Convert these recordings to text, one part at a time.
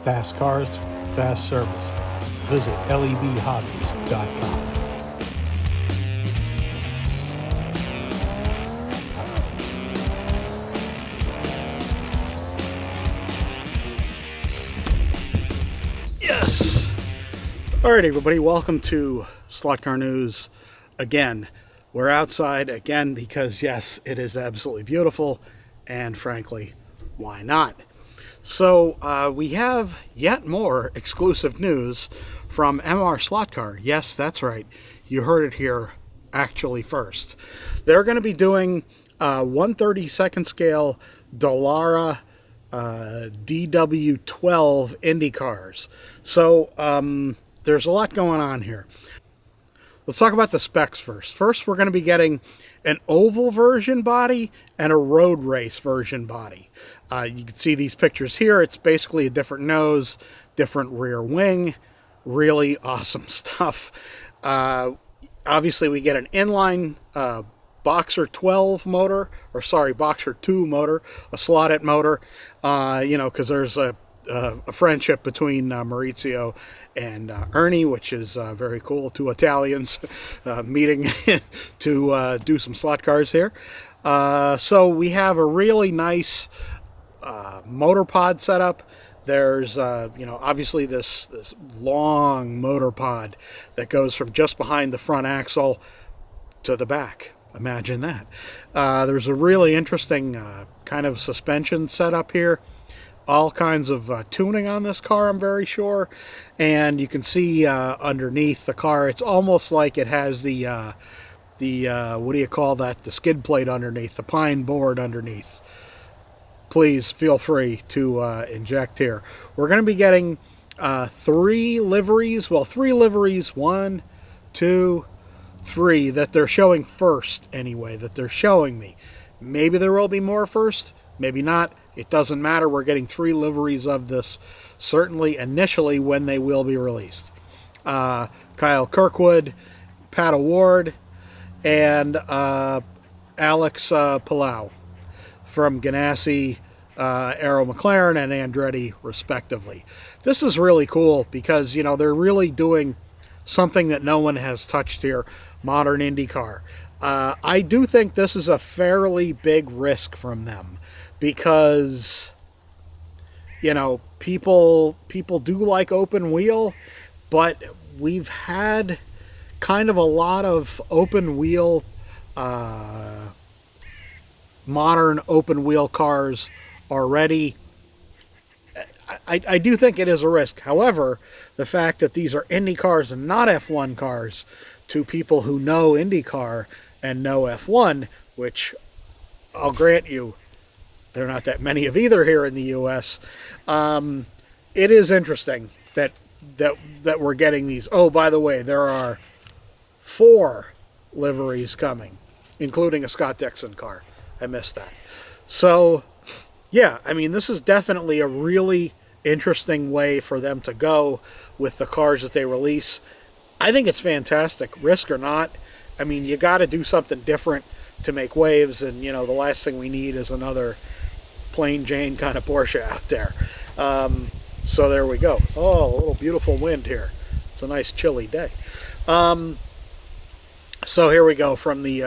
Fast cars, fast service. Visit lebhobbies.com. Yes! Alright everybody, welcome to Slot Car News again. We're outside again because yes, it is absolutely beautiful, and frankly, why not? So we have yet more exclusive news from MRSlotcar. Yes, that's right. You heard it here actually first. They're going to be doing 1/32 scale Dallara DW12 IndyCars. So there's a lot going on here. Let's talk about the specs first. First, we're going to be getting an oval version body and a road race version body. You can see these pictures here. It's basically a different nose, different rear wing. Really awesome stuff. Obviously, we get an inline Boxer 12 motor, or sorry, Boxer 2 motor, a slotted motor, because there's a friendship between Maurizio and Ernie, which is very cool. Two Italians meeting to do some slot cars here. So we have a really nice motor pod setup. There's, obviously this long motor pod that goes from just behind the front axle to the back. Imagine that. There's a really interesting kind of suspension setup here. All kinds of tuning on this car, I'm very sure. And you can see underneath the car, it's almost like it has the what do you call that? The skid plate underneath, the pine board underneath. Please feel free to inject here. We're going to be getting 3 liveries. Well, 3 liveries. 1, 2, 3 that they're showing first anyway, that they're showing me. Maybe there will be more first. Maybe not. It doesn't matter. We're getting 3 liveries of this, certainly initially when they will be released. Kyle Kirkwood, Pat Award, and Alex Palau from Ganassi, Aero McLaren, and Andretti, respectively. This is really cool because, they're really doing something that no one has touched here, modern IndyCar. I do think this is a fairly big risk from them because, people do like open wheel, but we've had kind of a lot of open wheel, modern open wheel cars already. I do think it is a risk. However, the fact that these are Indy cars and not F1 cars, to people who know IndyCar and know F1, which I'll grant you, there are not that many of either here in the U.S., it is interesting that we're getting these. Oh, by the way, there are 4 liveries coming, including a Scott Dixon car. I missed that. So, yeah, this is definitely a really interesting way for them to go with the cars that they release. I think it's fantastic, risk or not. You got to do something different to make waves, and, the last thing we need is another plain Jane kind of Porsche out there. So there we go. Oh, a little beautiful wind here. It's a nice chilly day. So here we go from the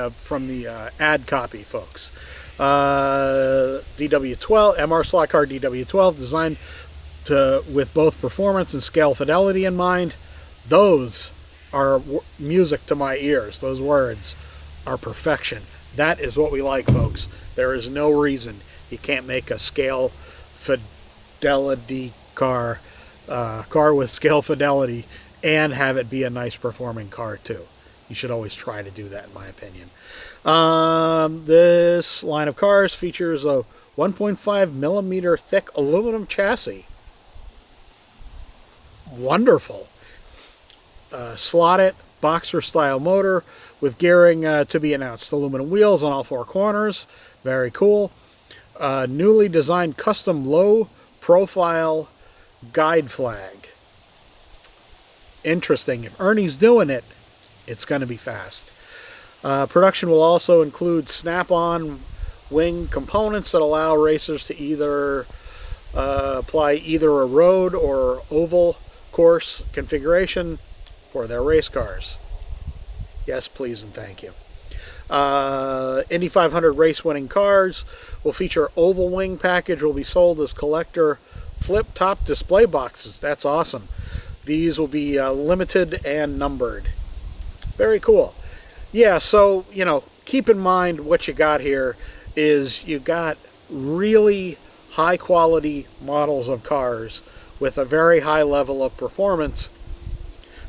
ad copy, folks. DW12, MRSlotcar DW12, designed with both performance and scale fidelity in mind. Those are music to my ears. Those words are perfection. That is what we like, folks. There is no reason you can't make a scale fidelity car with scale fidelity and have it be a nice performing car too. You should always try to do that, in my opinion. This line of cars features a 1.5 millimeter thick aluminum chassis. Wonderful. Slotted boxer style motor with gearing to be announced. Aluminum wheels on all 4 corners. Very cool. Newly designed custom low profile guide flag. Interesting. If Ernie's doing it, it's going to be fast. Production will also include snap-on wing components that allow racers to either apply either a road or oval course configuration for their race cars. Yes, please and thank you. Indy 500 race winning cars will feature oval wing package, will be sold as collector flip top display boxes. That's awesome. These will be limited and numbered. Very cool. Yeah, so, keep in mind what you got here is you got really high quality models of cars with a very high level of performance.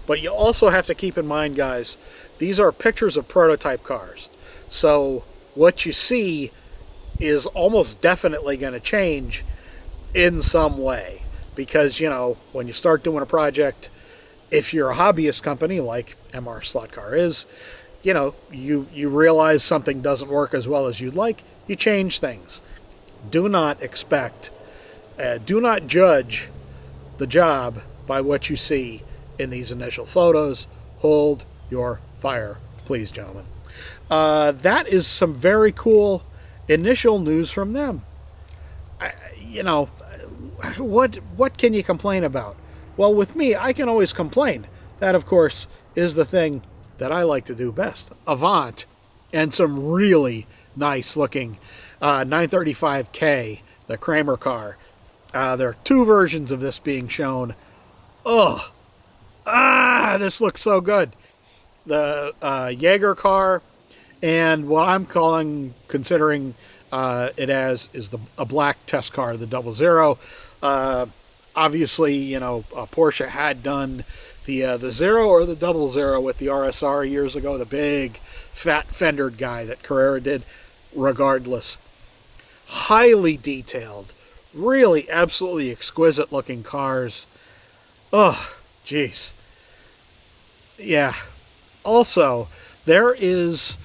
But you also have to keep in mind, guys, these are pictures of prototype cars. So what you see is almost definitely going to change in some way. Because, when you start doing a project, if you're a hobbyist company like MRSlotcar is, you realize something doesn't work as well as you'd like, you change things. Do not judge the job by what you see in these initial photos. Hold your fire, please, gentlemen. That is some very cool initial news from them. What can you complain about? Well, with me, I can always complain. That, of course, is the thing that I like to do best. Avant, and some really nice looking 935K, the Kramer car. There are two versions of this being shown. This looks so good. The Jaeger car, and what I'm considering it as is a black test car, the 00. Obviously, Porsche had done the 0 or the 00 with the RSR years ago, the big fat fendered guy that Carrera did. Regardless, highly detailed, really absolutely exquisite looking cars. Oh, jeez. Yeah. Also, there is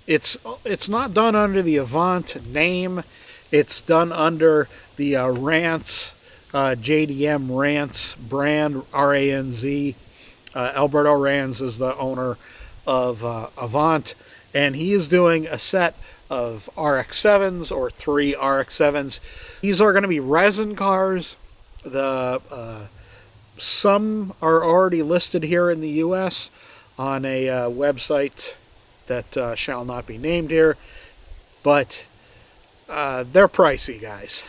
it's not done under the Avant name. It's done under the Rance JDM Rance brand, RANZ. Alberto Ranz is the owner of Avant, and he is doing a set of RX7s, or 3 RX7s. These are going to be resin cars. Some are already listed here in the U.S. on a website that shall not be named here, but they're pricey, guys.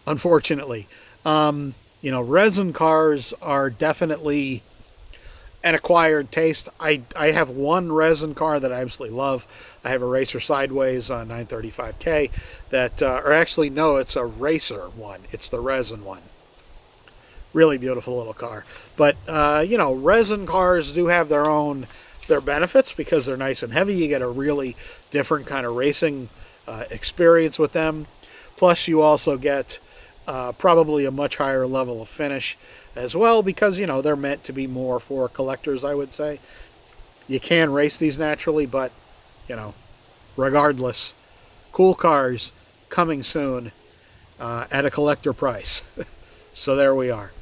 Unfortunately, resin cars are definitely an acquired taste. I have one resin car that I absolutely love. I have a Racer Sideways 935K that, or actually no, it's a Racer one. It's the resin one. Really beautiful little car. But, resin cars do have their benefits because they're nice and heavy. You get a really different kind of racing experience with them. Plus, you also get probably a much higher level of finish as well because, they're meant to be more for collectors, I would say. You can race these naturally, but, regardless, cool cars coming soon at a collector price. So there we are.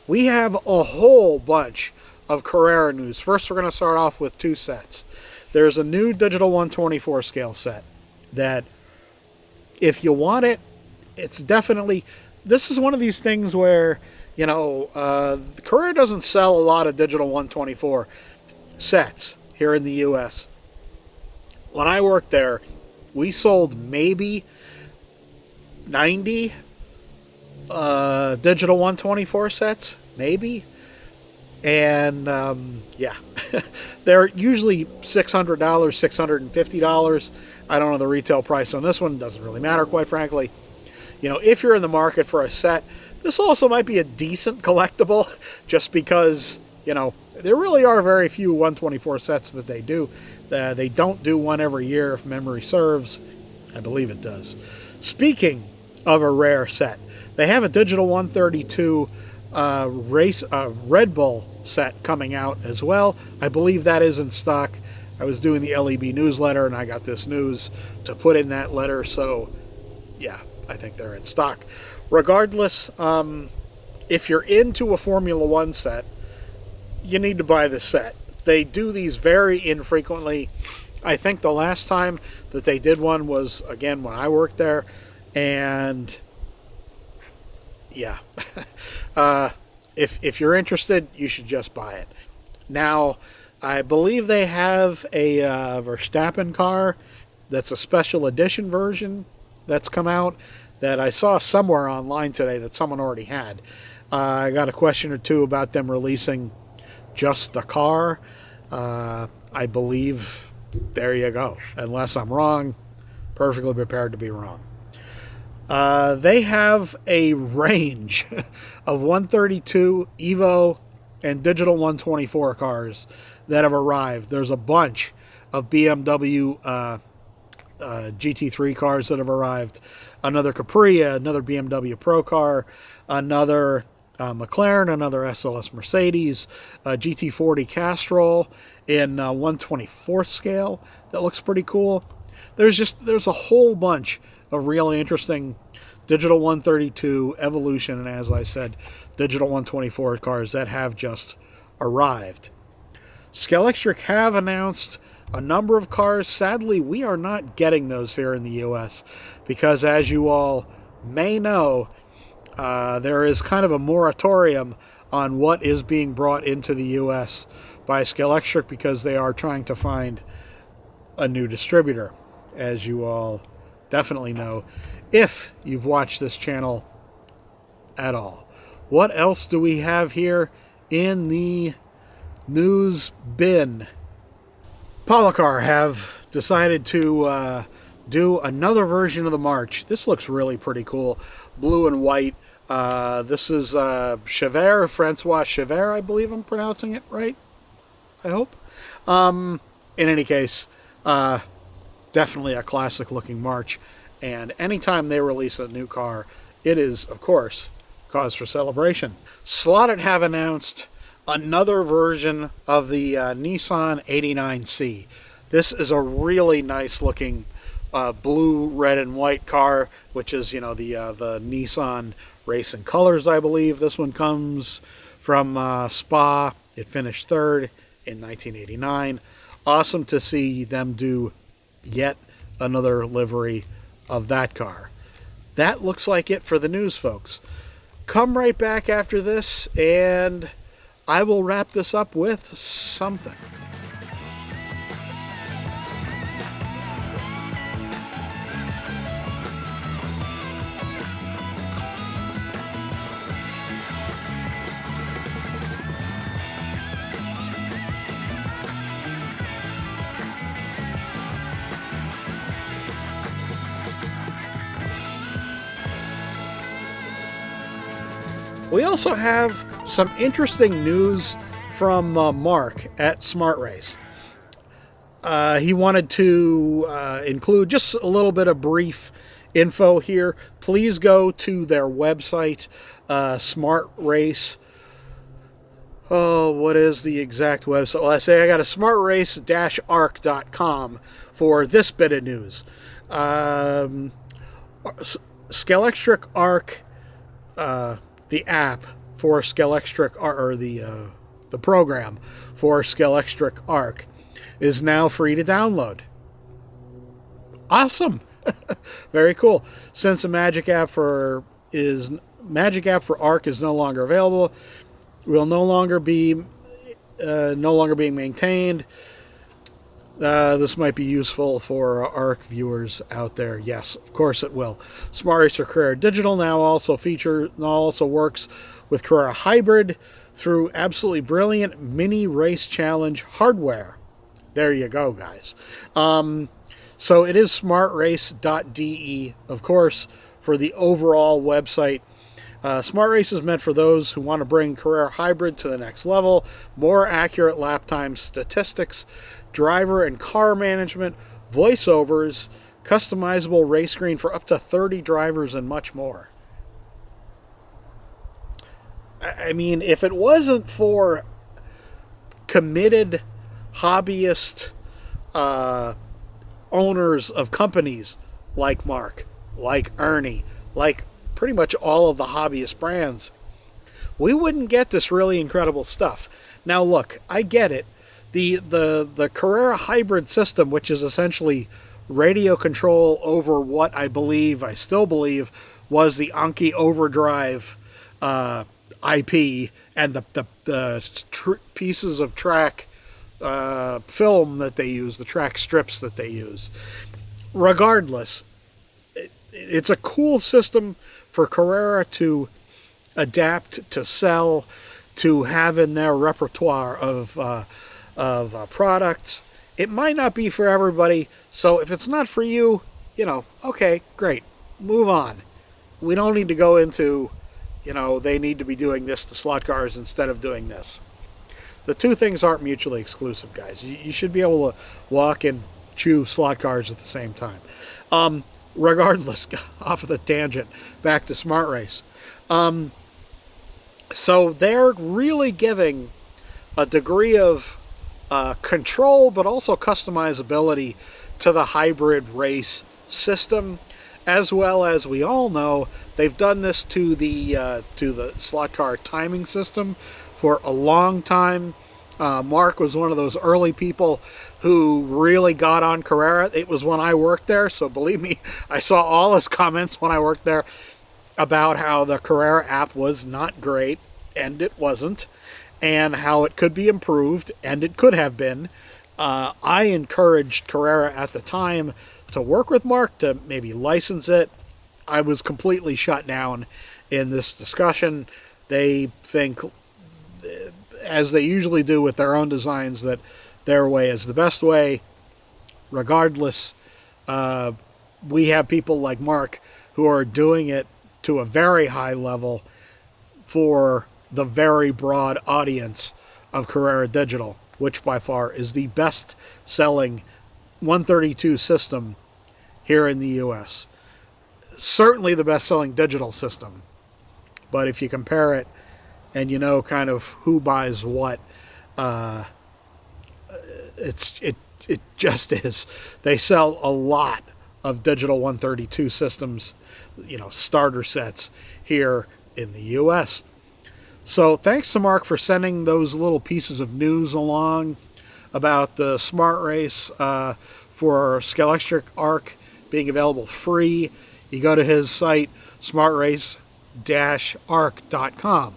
We have a whole bunch of Carrera news. First, we're going to start off with 2 sets. There's a new digital 124 scale set that, if you want it, it's definitely... This is one of these things where, Carrera doesn't sell a lot of digital 124 sets here in the U.S. When I worked there, we sold maybe 90 digital 124 sets, maybe. And, they're usually $600, $650. I don't know the retail price on this one. Doesn't really matter, quite frankly. If you're in the market for a set, this also might be a decent collectible just because, there really are very few 124 sets that they do. They don't do one every year, if memory serves. I believe it does. Speaking of a rare set, they have a digital 132 Red Bull set coming out as well. I believe that is in stock. I was doing the LEB newsletter and I got this news to put in that letter, so yeah, I think they're in stock. Regardless, if you're into a Formula One set, you need to buy the set. They do these very infrequently. I think the last time that they did one was, again, when I worked there, and yeah. If you're interested, you should just buy it. Now, I believe they have a Verstappen car that's a special edition version that's come out that I saw somewhere online today that someone already had. I got a question or two about them releasing just the car. I believe, there you go. Unless I'm wrong, perfectly prepared to be wrong. They have a range of 132 Evo and digital 124 cars that have arrived. There's a bunch of BMW GT3 cars that have arrived. Another Capri, another BMW Pro car, another McLaren, another SLS Mercedes, a GT40 Castrol in 1/24 scale that looks pretty cool. There's a whole bunch of really interesting digital 132 Evolution, and as I said, digital 124 cars that have just arrived. Scalextric have announced a number of cars. Sadly, we are not getting those here in the U.S. because, as you all may know, there is kind of a moratorium on what is being brought into the U.S. by Scalextric because they are trying to find a new distributor, as you all definitely know, if you've watched this channel at all. What else do we have here in the news bin? Polykar have decided to do another version of the March. This looks really pretty cool. Blue and white. This is Chevert, Francois Chevert, I believe I'm pronouncing it right. I hope. In any case, definitely a classic looking March. And anytime they release a new car, it is, of course, cause for celebration. Slotted have announced another version of the Nissan 89C. This is a really nice looking blue, red, and white car, which is, the Nissan racing colors, I believe. This one comes from Spa. It finished third in 1989. Awesome to see them do yet another livery of that car. That looks like it for the news, folks. Come right back after this, and I will wrap this up with something. We also have some interesting news from Mark at Smartrace. He wanted to include just a little bit of brief info here. Please go to their website, Smartrace. Oh, what is the exact website? Well, I got a smartrace-arc.com for this bit of news. Scalextric Arc, the app for Scalextric, or the program for Scalextric Arc, is now free to download. Awesome. Very cool. Since the Magic app for Arc is no longer available, will no longer being maintained. This might be useful for ARC viewers out there. Yes, of course it will. Smartrace for Carrera Digital now also works with Carrera Hybrid through absolutely brilliant mini race challenge hardware. There you go, guys. So it is smartrace.de, of course, for the overall website. Smartrace is meant for those who want to bring Carrera Hybrid to the next level, more accurate lap time statistics, driver and car management, voiceovers, customizable race screen for up to 30 drivers, and much more. I mean, if it wasn't for committed hobbyist owners of companies like Mark, like Ernie, like pretty much all of the hobbyist brands, we wouldn't get this really incredible stuff. Now look, I get it. The Carrera hybrid system, which is essentially radio control over what I still believe, was the Anki overdrive IP and the pieces of track film that they use, the track strips that they use. Regardless, it's a cool system for Carrera to adapt, to sell, to have in their repertoire of products. It might not be for everybody, so if it's not for you, okay, great, move on. We don't need to go into, they need to be doing this to slot cars instead of doing this. The two things aren't mutually exclusive, guys. You should be able to walk and chew slot cars at the same time. Regardless, off of the tangent, back to Smartrace. So they're really giving a degree of control, but also customizability to the hybrid race system, as well as we all know they've done this to the slot car timing system for a long time. Mark was one of those early people who really got on Carrera. It was when I worked there, so believe me, I saw all his comments when I worked there about how the Carrera app was not great, and it wasn't, and how it could be improved, and it could have been. I encouraged Carrera at the time to work with Mark to maybe license it. I was completely shut down in this discussion. They think, as they usually do with their own designs, that their way is the best way. Regardless, we have people like Mark who are doing it to a very high level for the very broad audience of Carrera Digital, which by far is the best-selling 132 system here in the U.S. Certainly the best-selling digital system. But if you compare it and you know kind of who buys what, it just is. They sell a lot of digital 132 systems, starter sets here in the U.S. So thanks to Mark for sending those little pieces of news along about the Smartrace for Scalextric ARC being available free. You go to his site, smartrace-arc.com.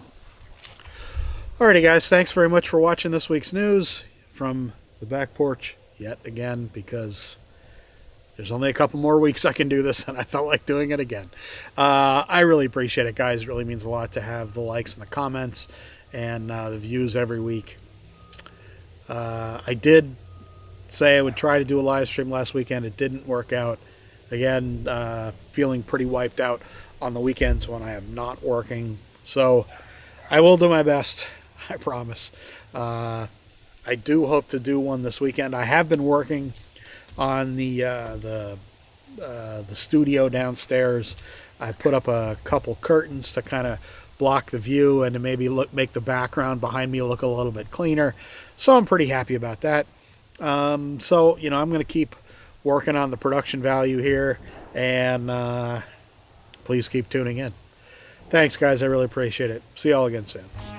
Alrighty, guys, thanks very much for watching this week's news from the back porch yet again, because there's only a couple more weeks I can do this, and I felt like doing it again. I really appreciate it, guys. It really means a lot to have the likes and the comments and the views every week. I did say I would try to do a live stream last weekend. It didn't work out. Again, feeling pretty wiped out on the weekends when I am not working. So I will do my best, I promise. I do hope to do one this weekend. I have been working on the studio downstairs. I put up a couple curtains to kind of block the view and to maybe make the background behind me look a little bit cleaner. So I'm pretty happy about that. So I'm going to keep working on the production value here, and please keep tuning in. Thanks, guys. I really appreciate it. See y'all again soon.